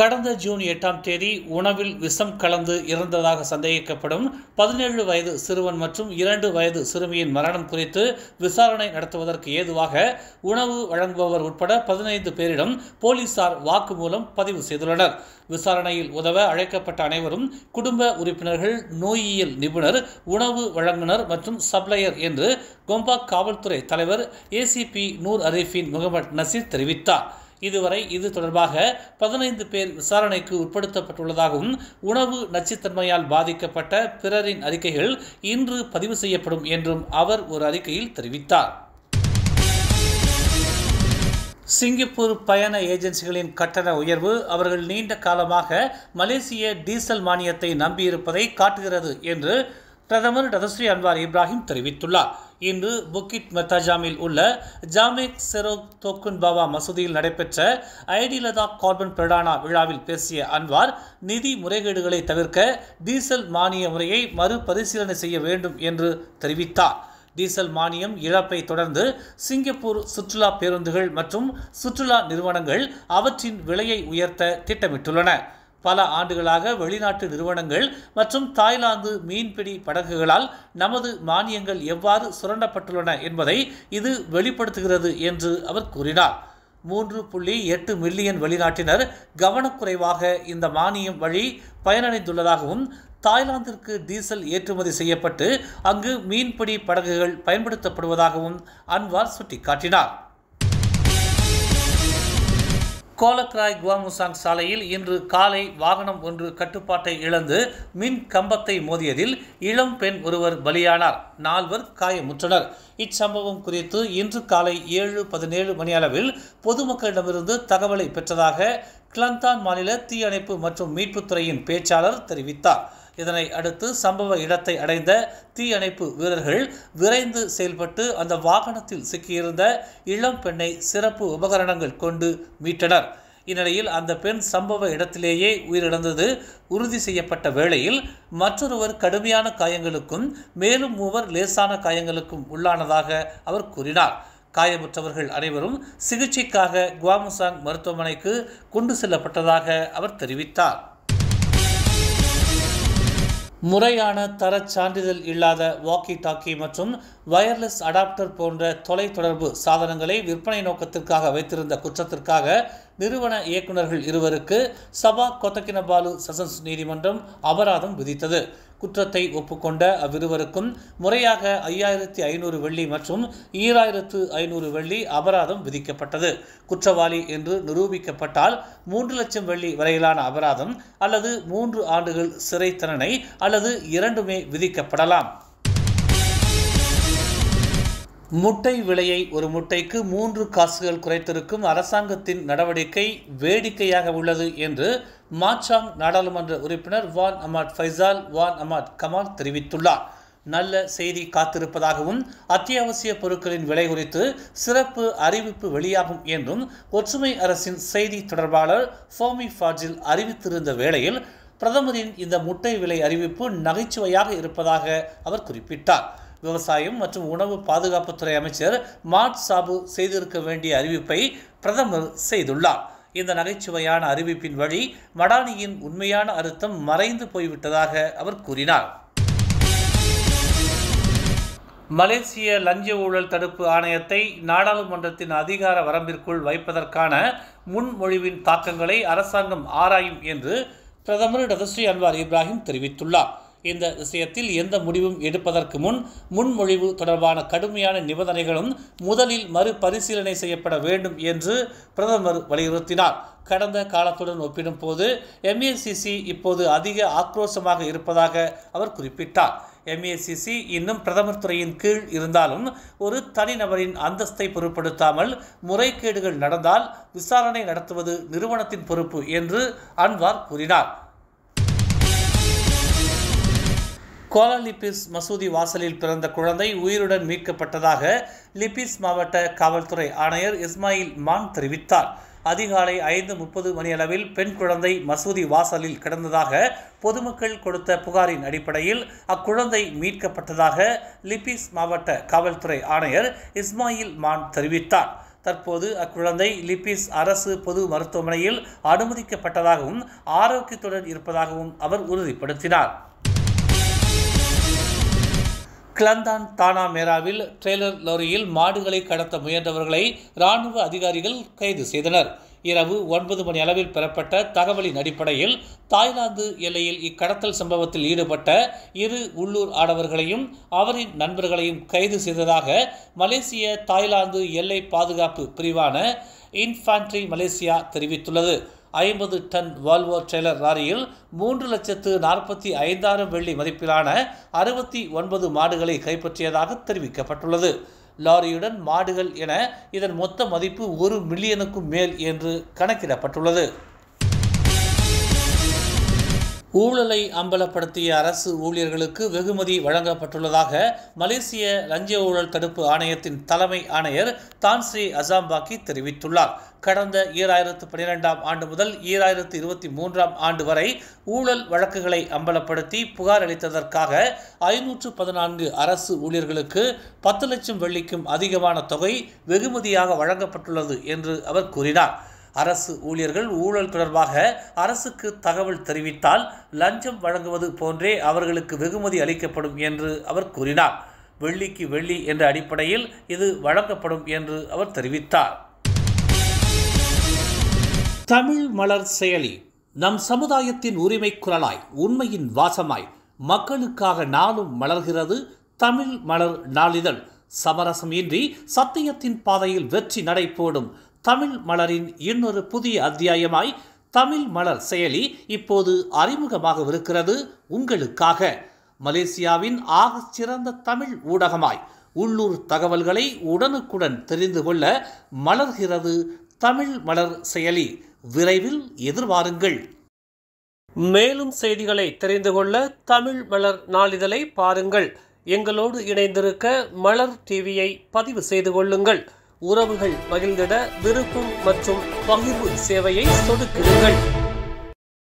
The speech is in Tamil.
கடந்த ஜூன் 8ஆம் தேதி உணவில் விஷம் கலந்து இறந்ததாக சந்தேகிக்கப்படும் 17 வயது சிறுவன் மற்றும் 2 வயது சிறுமியின் மரணம் குறித்து விசாரணை நடத்துவதற்கு ஏதுவாக உணவு வழங்குபவர் உட்பட 15 பேரிடம் போலீசார் வாக்குமூலம் பதிவு செய்துள்ளனர். விசாரணையில் உதவ அழைக்கப்பட்ட அனைவரும் குடும்ப உறுப்பினர்கள், நோயியல் நிபுணர், உணவு வழங்குனர் மற்றும் சப்ளையர் என்று கோம்பாக் காவல்துறை தலைவர் ஏசிபி நூர் அரீஃபின் முகமது நசீர் தெரிவித்தார். இதுவரை இது தொடர்பாக 15 பேர் விசாரணைக்கு உட்படுத்தப்பட்டுள்ளதாகவும் உணவு நச்சுத்தன்மையால் பாதிக்கப்பட்ட பிறரின் அறிக்கைகள் இன்று பதிவு செய்யப்படும் என்றும் அவர் ஒரு அறிக்கையில் தெரிவித்தார். சிங்கப்பூர் பயண ஏஜென்சிகளின் கட்டண உயர்வு அவர்கள் நீண்ட காலமாக மலேசிய டீசல் மானியத்தை நம்பியிருப்பதை காட்டுகிறது என்று பிரதமர் டதஸ்ரீ அன்வார் இப்ராஹிம் தெரிவித்துள்ளார். இன்று புக்கிட் மெத்தாஜாமில் உள்ள ஜாமேக் செரோக் தோக்குன் பாவா மசூதியில் நடைபெற்ற ஐடிலதா கார்பன் பிரடானா விழாவில் பேசிய அன்வார், நிதி முறைகேடுகளை தவிர்க்க டீசல் மானிய முறையை மறுபரிசீலனை செய்ய வேண்டும் என்று தெரிவித்தார். டீசல் மானியம் இழப்பை தொடர்ந்து சிங்கப்பூர் சுற்றுலா பேருந்துகள் மற்றும் சுற்றுலா நிறுவனங்கள் அவற்றின் விலையை உயர்த்த திட்டமிட்டுள்ளன. பல ஆண்டுகளாக வெளிநாட்டு நிறுவனங்கள் மற்றும் தாய்லாந்து மீன்பிடி படகுகளால் நமது மானியங்கள் எவ்வாறு சுரண்டப்பட்டுள்ளன என்பதை இது வெளிப்படுத்துகிறது என்று அவர் கூறினார். 3.8 மில்லியன் வெளிநாட்டினர் கவனக்குறைவாக இந்த மானியம் வழி பயனடைந்துள்ளதாகவும் தாய்லாந்திற்கு டீசல் ஏற்றுமதி செய்யப்பட்டு அங்கு மீன்பிடி படகுகள் பயன்படுத்தப்படுவதாகவும் அன்வார் சுட்டிக்காட்டினார். கோலக்ராய் குவாமுசாங் சாலையில் இன்று காலை வாகனம் ஒன்று கட்டுப்பாட்டை இழந்து மின் கம்பத்தை மோதியதில் இளம் பெண் ஒருவர் பலியானார். 4 காயமுற்றனர். இச்சம்பவம் குறித்து இன்று காலை 7:17 மணியளவில் பொதுமக்களிடமிருந்து தகவலை பெற்றதாக கிளந்தான் மாநில தீயணைப்பு மற்றும் மீட்புத்துறையின் பேச்சாளர் தெரிவித்தார். இதனை அடுத்து சம்பவ இடத்தை அடைந்த தீயணைப்பு வீரர்கள் விரைந்து செயல்பட்டு அந்த வாகனத்தில் சிக்கியிருந்த இளம் பெண்ணை சிறப்பு உபகரணங்கள் கொண்டு மீட்டனர். இந்நிலையில் அந்த பெண் சம்பவ இடத்திலேயே உயிரிழந்தது உறுதி செய்யப்பட்ட வேளையில் மற்றொருவர் கடுமையான காயங்களுக்கும் மேலும் 3 லேசான காயங்களுக்கும் உள்ளானதாக அவர் கூறினார். காயமுற்றவர்கள் அனைவரும் சிகிச்சைக்காக குவாமுசாங் மருத்துவமனைக்கு கொண்டு செல்லப்பட்டதாக அவர் தெரிவித்தார். முறையான தரச் சான்றிதழ் இல்லாத வாக்கி டாக்கி மற்றும் வயர்லெஸ் அடாப்டர் போன்ற தொலைத்தொடர்பு சாதனங்களை விற்பனை நோக்கத்திற்காக வைத்திருந்த குற்றத்திற்காக நிறுவன இயக்குநர்கள் 2 சபா கொத்தகினபாலு செஷன்ஸ் நீதிமன்றம் அபராதம் விதித்தது. குற்றத்தை ஒப்புக்கொண்ட அவ்விருவருக்கும் முறையாக 5500 வெள்ளி மற்றும் 2500 வெள்ளி அபராதம் விதிக்கப்பட்டது. குற்றவாளி என்று நிரூபிக்கப்பட்டால் 3 லட்சம் வெள்ளி வரையிலான அபராதம் அல்லது 3 ஆண்டுகள் சிறை தண்டனை அல்லது இரண்டுமே விதிக்கப்படலாம். முட்டை விலையை ஒரு முட்டைக்கு 3 காசுகள் குறைத்திருக்கும் அரசாங்கத்தின் நடவடிக்கை வேடிக்கையாக உள்ளது என்று மாச்சாங் நாடாளுமன்ற உறுப்பினர் வான் அமாட் ஃபைசால் வான் அமாட் கமால் தெரிவித்துள்ளார். நல்ல செய்தி காத்திருப்பதாகவும் அத்தியாவசிய பொருட்களின் விலை குறித்து சிறப்பு அறிவிப்பு வெளியாகும் என்றும் ஒற்றுமை அரசின் செய்தி தொடர்பாளர் ஃபோமி ஃபாஜில் அறிவித்திருந்த வேளையில் பிரதமரின் இந்த முட்டை விலை அறிவிப்பு நகைச்சுவையாக இருப்பதாக அவர் குறிப்பிட்டார். விவசாயம் மற்றும் உணவு பாதுகாப்புத்துறை அமைச்சர் மாட் சாபு செய்திருக்க வேண்டிய அறிவிப்பை பிரதமர் செய்துள்ளார். இந்த நகைச்சுவையான அறிவிப்பின் வழி மடானியின் உண்மையான அர்த்தம் மறைந்து போய்விட்டதாக அவர் கூறினார். மலேசிய லஞ்ச ஊழல் தடுப்பு ஆணையத்தை நாடாளுமன்றத்தின் அதிகார வரம்பிற்குள் வைப்பதற்கான முன்மொழிவின் தாக்கங்களை அரசாங்கம் ஆராயும் என்று பிரதமர் டதஸ்ரீ அன்வார் இப்ராஹிம் தெரிவித்துள்ளார். இந்த விஷயத்தில் எந்த முடிவும் எடுப்பதற்கு முன்மொழிவு தொடர்பான கடுமையான நிபந்தனைகளும் முதலில் மறுபரிசீலனை செய்யப்பட வேண்டும் என்று பிரதமர் வலியுறுத்தினார். கடந்த காலத்துடன் ஒப்பிடும் போது MACC இப்போது அதிக ஆக்ரோஷமாக இருப்பதாக அவர் குறிப்பிட்டார். MACC இன்னும் பிரதமர் துறையின் கீழ் இருந்தாலும் ஒரு தனிநபரின் அந்தஸ்தை பொருட்படுத்தாமல் முறைகேடுகள் நடந்தால் விசாரணை நடத்துவது நிறுவனத்தின் பொறுப்பு என்று அன்வார் கூறினார். கோலா லிபிஸ் மசூதி வாசலில் பிறந்த குழந்தை உயிருடன் மீட்கப்பட்டதாக லிபிஸ் மாவட்ட காவல்துறை ஆணையர் இஸ்மாயில் மான் தெரிவித்தார். அதிகாலை 5:30 மணியளவில் பெண் குழந்தை மசூதி வாசலில் கிடந்ததாக பொதுமக்கள் கொடுத்த புகாரின் அடிப்படையில் அக்குழந்தை மீட்கப்பட்டதாக லிபிஸ் மாவட்ட காவல்துறை ஆணையர் இஸ்மாயில் மான் தெரிவித்தார். தற்போது அக்குழந்தை லிப்பிஸ் அரசு பொது மருத்துவமனையில் அனுமதிக்கப்பட்டதாகவும் ஆரோக்கியத்துடன் இருப்பதாகவும் அவர் உறுதிப்படுத்தினார். கிளந்தான் தானா மேராவில் ட்ரெய்லர் லாரியில் மாடுகளை கடத்த முயன்றவர்களை இராணுவ அதிகாரிகள் கைது செய்தனர். இரவு 9 மணி அளவில் பெறப்பட்ட தகவலின் அடிப்படையில் தாய்லாந்து எல்லையில் இக்கடத்தல் சம்பவத்தில் ஈடுபட்ட 2 உள்ளூர் ஆடவர்களையும் அவரின் நண்பர்களையும் கைது செய்ததாக மலேசிய தாய்லாந்து எல்லை பாதுகாப்பு பிரிவான இன்ஃபான்ட்ரி மலேசியா தெரிவித்துள்ளது. 50 டன் வால்வோ ட்ரெய்லர் லாரியில் 3,45,000 வெள்ளி மதிப்பிலான 69 மாடுகளை கைப்பற்றியதாக தெரிவிக்கப்பட்டுள்ளது. லாரியுடன் மாடுகள் என இதன் மொத்த மதிப்பு 1 மில்லியனுக்கும் மேல் என்று கணக்கிடப்பட்டுள்ளது. ஊழலை அம்பலப்படுத்திய அரசு ஊழியர்களுக்கு வெகுமதி வழங்கப்பட்டுள்ளதாக மலேசிய லஞ்ச ஊழல் தடுப்பு ஆணையத்தின் தலைமை ஆணையர் தான் ஸ்ரீ அசாம்பாக்கி தெரிவித்துள்ளார். கடந்த 2012ஆம் ஆண்டு முதல் 2023ஆம் ஆண்டு வரை ஊழல் வழக்குகளை அம்பலப்படுத்தி புகார் அளித்ததற்காக 514 அரசு ஊழியர்களுக்கு 10 லட்சம் வெள்ளிக்கும் அதிகமான தொகை வெகுமதியாக வழங்கப்பட்டுள்ளது என்று அவர் கூறினார். அரசு ஊழியர்கள் ஊழல் தொடர்பாக அரசுக்கு தகவல் தெரிவித்தால் லஞ்சம் வழங்குவது போன்றே அவர்களுக்கு வெகுமதி அளிக்கப்படும் என்று அவர் கூறினார். வெள்ளிக்கு வெள்ளி என்ற அடிப்படையில் இது வழங்கப்படும் என்று அவர் தெரிவித்தார். தமிழ் மலர் செயலி நம் சமுதாயத்தின் உரிமை குரலாய் உண்மையின் வாசமாய் மக்களுக்காக நாளும் மலர்கிறது தமிழ் மலர் நாளிதழ். சமரசம் இன்றி சத்தியத்தின் பாதையில் வெற்றி நடை போடும் தமிழ் மலரின் இன்னொரு புதிய அத்தியாயமாய் தமிழ் மலர் செயலி இப்போது அறிமுகமாகவிருக்கிறது உங்களுக்காக. மலேசியாவின் ஆகச் சிறந்த தமிழ் ஊடகமாய் உள்ளூர் தகவல்களை உடனுக்குடன் தெரிந்து கொள்ள மலர்கிறது தமிழ் மலர் செயலி. விரைவில் எதிர்பாருங்கள். மேலும் செய்திகளை தெரிந்து கொள்ள தமிழ் மலர் நாளிதழை பாருங்கள். எங்களோடு இணைந்திருக்க மலர் டிவியை பதிவு செய்து கொள்ளுங்கள். உறவுகள் மகிழ்ந்திட விருப்பம் மற்றும் பகிர்வு சேவையை சொடுக்கிடுங்கள்.